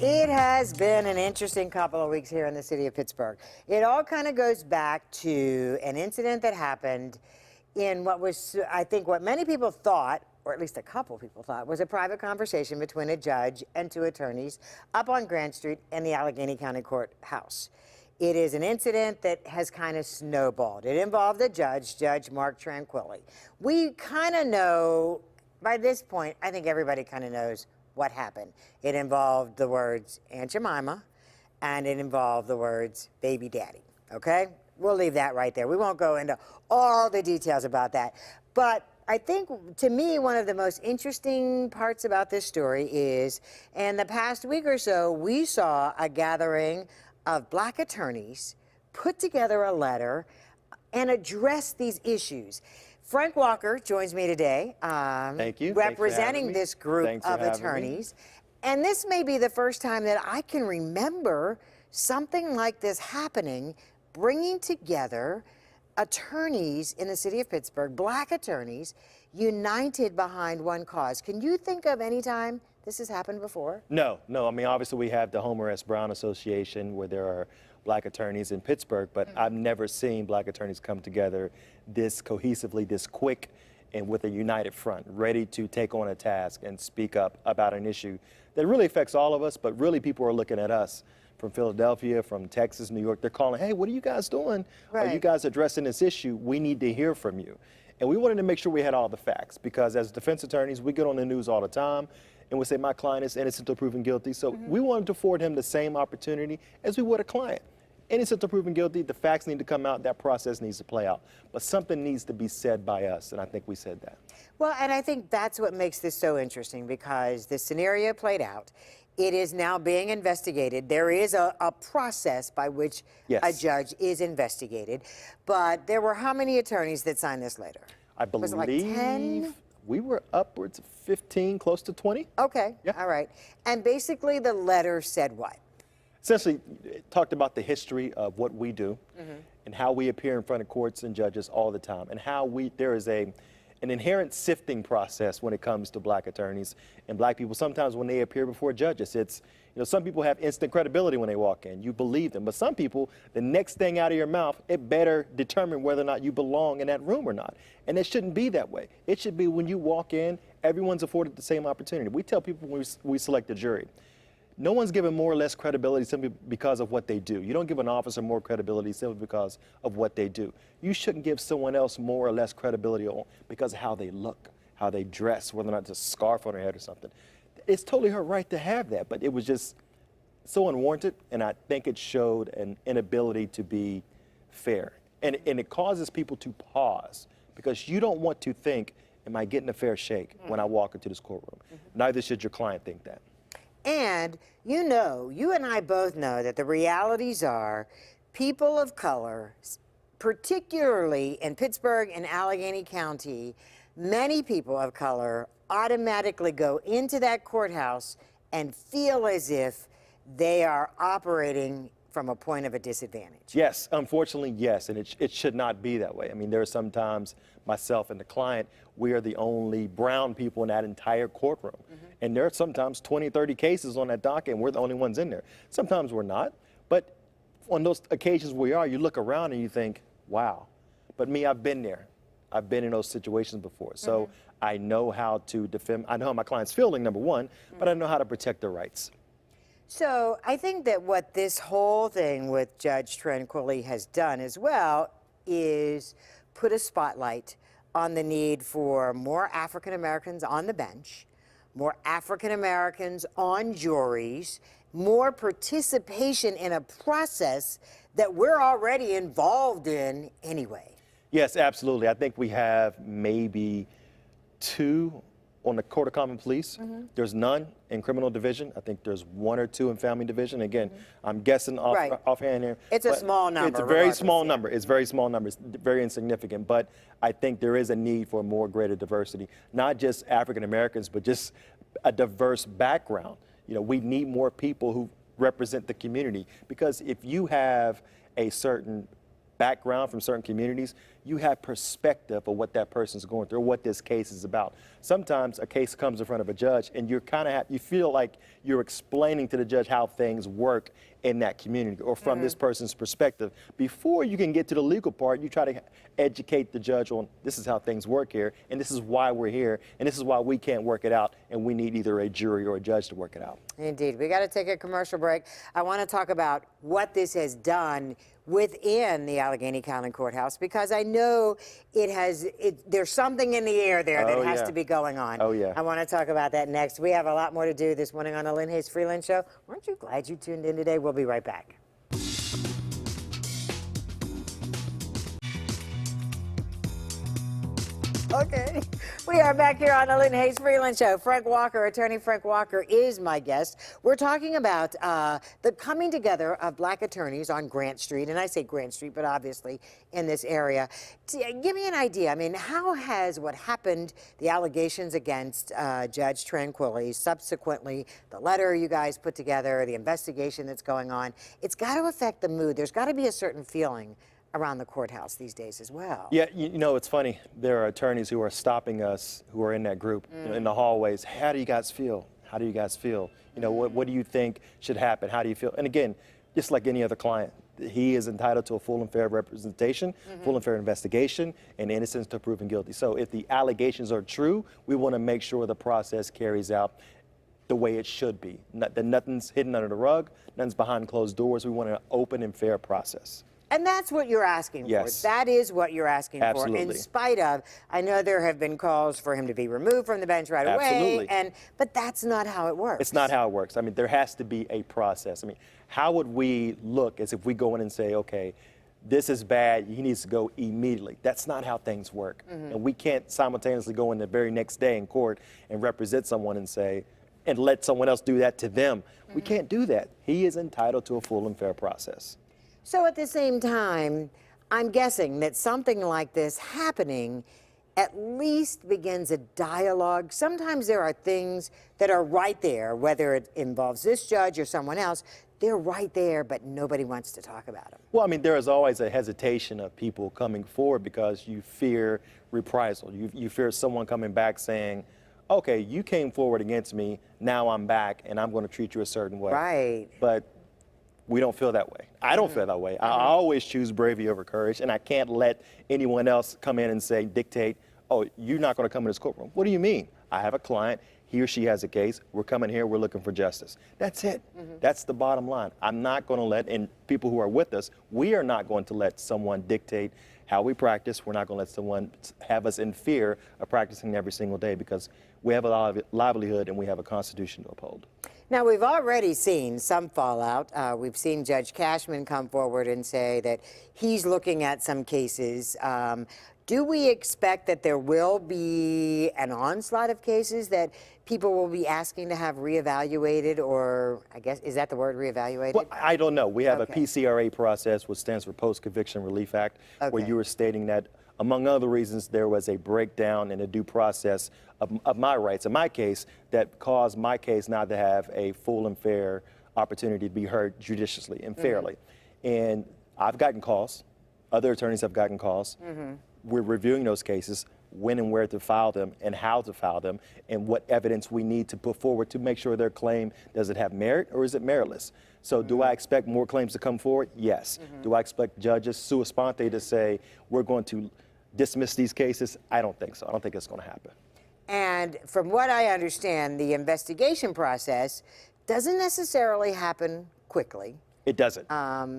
It has been an interesting couple of weeks here in the city of Pittsburgh. It all kind of goes back to an incident that happened in what was, I think, what many people thought, or at least a couple people thought, was a private conversation between a judge and two attorneys up on Grant Street in the Allegheny County Courthouse. It is an incident that has kind of snowballed. It involved a judge, Judge Mark Tranquilli. We kind of know, by this point, I think everybody kind of knows what happened. It involved the words Aunt Jemima, and it involved the words baby daddy, okay? We'll leave that right there. We won't go into all the details about that. But I think, to me, one of the most interesting parts about this story is, in the past week or so, we saw a gathering of black attorneys put together a letter and address these issues. Frank Walker joins me today. Thank you. Representing this group of attorneys. And this may be the first time that I can remember something like this happening, bringing together attorneys in the city of Pittsburgh, black attorneys, united behind one cause. Can you think of any time this has happened before? No. I mean, obviously we have the Homer S. Brown Association where there are black attorneys in Pittsburgh, but I've never seen black attorneys come together this cohesively, this quick, and with a united front, ready to take on a task and speak up about an issue that really affects all of us, but really people are looking at us from Philadelphia, from Texas, New York. They're calling, hey, what are you guys doing? Right. Are you guys addressing this issue? We need to hear from you. And we wanted to make sure we had all the facts, because as defense attorneys, we get on the news all the time and we say, my client is innocent until proven guilty. So we wanted to afford him the same opportunity as we would a client. Innocent until proven guilty, the facts need to come out, that process needs to play out. But something needs to be said by us, and I think we said that. Well, and I think that's what makes this so interesting, because the scenario played out. It is now being investigated. There is a process by which a judge is investigated. But there were how many attorneys that signed this letter? I believe was it like 10? We were upwards of 15, close to 20. Okay, yeah. All right. And basically the letter said what? Essentially, it talked about the history of what we do and how we appear in front of courts and judges all the time, and how there is an inherent sifting process when it comes to black attorneys and black people. Sometimes when they appear before judges, it's, some people have instant credibility when they walk in. You believe them. But some people, the next thing out of your mouth, it better determine whether or not you belong in that room or not. And it shouldn't be that way. It should be when you walk in, everyone's afforded the same opportunity. We tell people when we select a jury, no one's given more or less credibility simply because of what they do. You don't give an officer more credibility simply because of what they do. You shouldn't give someone else more or less credibility because of how they look, how they dress, whether or not it's a scarf on their head or something. It's totally her right to have that, but it was just so unwarranted, and I think it showed an inability to be fair. And it causes people to pause, because you don't want to think, am I getting a fair shake when I walk into this courtroom? Neither should your client think that. And you and I both know that the realities are people of color, particularly in Pittsburgh and Allegheny County, many people of color automatically go into that courthouse and feel as if they are operating from a point of a disadvantage. Yes, unfortunately, yes, and it should not be that way. I mean, there are sometimes myself and the client, we are the only brown people in that entire courtroom. And there are sometimes 20, 30 cases on that docket, and we're the only ones in there. Sometimes we're not, but on those occasions we are, you look around and you think, wow. But me, I've been there. I've been in those situations before. So I know how to defend, I know how my client's feeling, number one, but I know how to protect their rights. So I think that what this whole thing with Judge Tranquilli has done as well is put a spotlight on the need for more African Americans on the bench, more African Americans on juries, more participation in a process that we're already involved in anyway. Yes, absolutely. I think we have maybe 2 on the Court of Common Pleas. There's none in criminal division. I think there's 1 or 2 in family division. Again, I'm guessing offhand here. It's a small number. It's a very small number. It's very small numbers, very insignificant. But I think there is a need for more greater diversity, not just African Americans, but just a diverse background. We need more people who represent the community, because if you have a certain background from certain communities, you have perspective of what that person's going through, or what this case is about. Sometimes a case comes in front of a judge and you're kind of, you feel like you're explaining to the judge how things work in that community or from this person's perspective. Before you can get to the legal part, you try to educate the judge on this is how things work here, and this is why we're here, and this is why we can't work it out, and we need either a jury or a judge to work it out. Indeed. We got to take a commercial break. I want to talk about what this has done within the Allegheny County Courthouse, because I know there's something in the air there that has to be going on. Oh, yeah. I want to talk about that next. We have a lot more to do this morning on the Lynne Hayes Freeland Show. Weren't you glad you tuned in today? We'll be right back. Okay, we are back here on the Lynne Hayes Freeland Show. Frank Walker, attorney Frank Walker, is my guest. We're talking about the coming together of black attorneys on Grant Street, and I say Grant Street, but obviously in this area. Give me an idea. I mean, how has what happened, the allegations against Judge Tranquilli, subsequently the letter you guys put together, the investigation that's going on, it's got to affect the mood. There's got to be a certain feeling around the courthouse these days as well. Yeah, you know, it's funny. There are attorneys who are stopping us, who are in that group, you know, in the hallways. How do you guys feel? How do you guys feel? You know, what do you think should happen? How do you feel? And again, just like any other client, he is entitled to a full and fair representation, full and fair investigation, and innocence to proven guilty. So if the allegations are true, we want to make sure the process carries out the way it should be. That nothing's hidden under the rug, nothing's behind closed doors. We want an open and fair process. And that's what you're asking Yes. for. That is what you're asking Absolutely. for. In spite of, I know there have been calls for him to be removed from the bench right Absolutely. away, but that's not how it works. It's not how it works. I mean, there has to be a process. I mean, how would we look as if we go in and say, okay, this is bad, he needs to go immediately? That's not how things work. And we can't simultaneously go in the very next day in court and represent someone and say, and let someone else do that to them. We can't do that. He is entitled to a full and fair process. So at the same time, I'm guessing that something like this happening at least begins a dialogue. Sometimes there are things that are right there, whether it involves this judge or someone else, they're right there, but nobody wants to talk about them. Well, I mean, there is always a hesitation of people coming forward because you fear reprisal. You fear someone coming back saying, okay, you came forward against me, now I'm back, and I'm going to treat you a certain way. Right. But we don't feel that way. I don't feel that way. I always choose bravery over courage, and I can't let anyone else come in and say, dictate, oh, you're not going to come in this courtroom. What do you mean? I have a client. He or she has a case. We're coming here. We're looking for justice. That's it. That's the bottom line. I'm not going to let, and people who are with us, we are not going to let someone dictate how we practice. We're not going to let someone have us in fear of practicing every single day, because we have a livelihood and we have a constitution to uphold. Now, we've already seen some fallout. We've seen Judge Cashman come forward and say that he's looking at some cases. Do we expect that there will be an onslaught of cases that people will be asking to have reevaluated, or I guess, is that the word, reevaluated? Well, I don't know. We have a Okay. PCRA process, which stands for Post-Conviction Relief Act, where Okay. you were stating that, among other reasons, there was a breakdown in the due process of my rights, in my case, that caused my case not to have a full and fair opportunity to be heard judiciously and fairly. And I've gotten calls. Other attorneys have gotten calls. We're reviewing those cases, when and where to file them, and how to file them, and what evidence we need to put forward to make sure their claim, does it have merit or is it meritless? So do I expect more claims to come forward? Yes. Do I expect judges sua sponte to say, we're going to dismiss these cases? I don't think so. I don't think it's going to happen. And from what I understand, the investigation process doesn't necessarily happen quickly. It doesn't.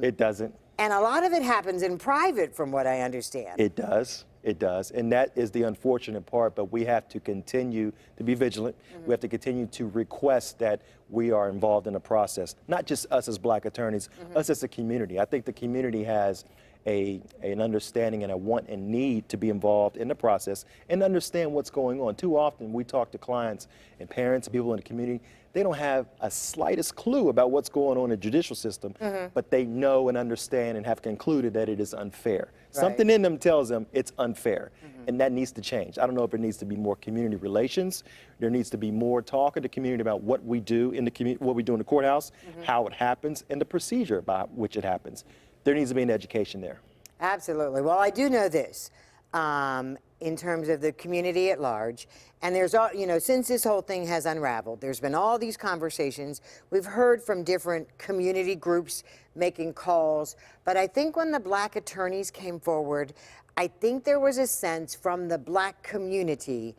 It doesn't. And a lot of it happens in private, from what I understand. It does. It does. And that is the unfortunate part, but we have to continue to be vigilant. We have to continue to request that we are involved in the process, not just us as black attorneys, us as a community. I think the community has an understanding and a want and need to be involved in the process and understand what's going on. Too often we talk to clients and parents and people in the community, they don't have a slightest clue about what's going on in the judicial system, but they know and understand and have concluded that it is unfair. Something in them tells them it's unfair, and that needs to change. I don't know if it needs to be more community relations. There needs to be more talk in the community about what we do in the community, what we do in the courthouse, how it happens, and the procedure by which it happens. There needs to be an education there. Absolutely. Well, I do know this in terms of the community at large. And there's all, since this whole thing has unraveled, there's been all these conversations. We've heard from different community groups making calls. But I think when the Black attorneys came forward, I think there was a sense from the Black community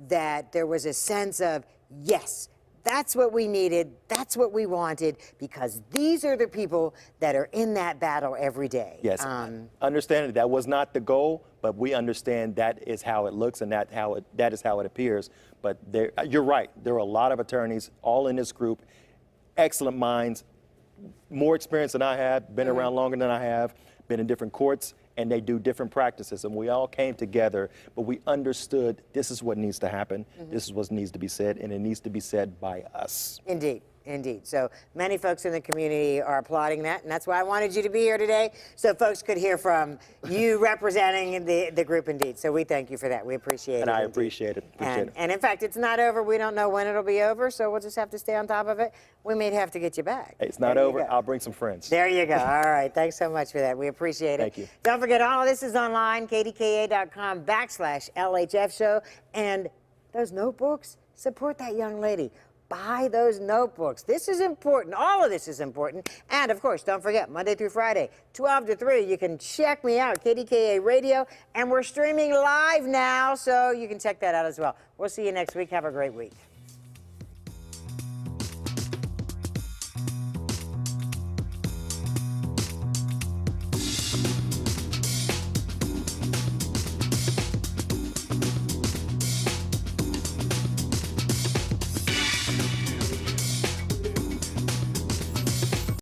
that there was a sense of, yes, that's what we needed, that's what we wanted, because these are the people that are in that battle every day. Yes, understanding that was not the goal, but we understand that is how it looks and that is how it appears. But you're right, there are a lot of attorneys all in this group, excellent minds, more experience than I have, been around longer than I have, been in different courts, and they do different practices. And we all came together, but we understood this is what needs to happen. This is what needs to be said, and it needs to be said by us. Indeed. Indeed. So many folks in the community are applauding that, and that's why I wanted you to be here today, so folks could hear from you representing the group indeed. So we thank you for that. We appreciate it. And I indeed. appreciate it. And in fact, it's not over. We don't know when it'll be over, so we'll just have to stay on top of it. We may have to get you back. Hey, it's not over. I'll bring some friends. There you go. All right. Thanks so much for that. We appreciate it. Thank you. Don't forget, all of this is online, kdka.com/LHF show. And those notebooks, support that young lady. Buy those notebooks. This is important. All of this is important. And of course, don't forget, Monday through Friday, 12 to 3, you can check me out, KDKA Radio. And we're streaming live now, so you can check that out as well. We'll see you next week. Have a great week.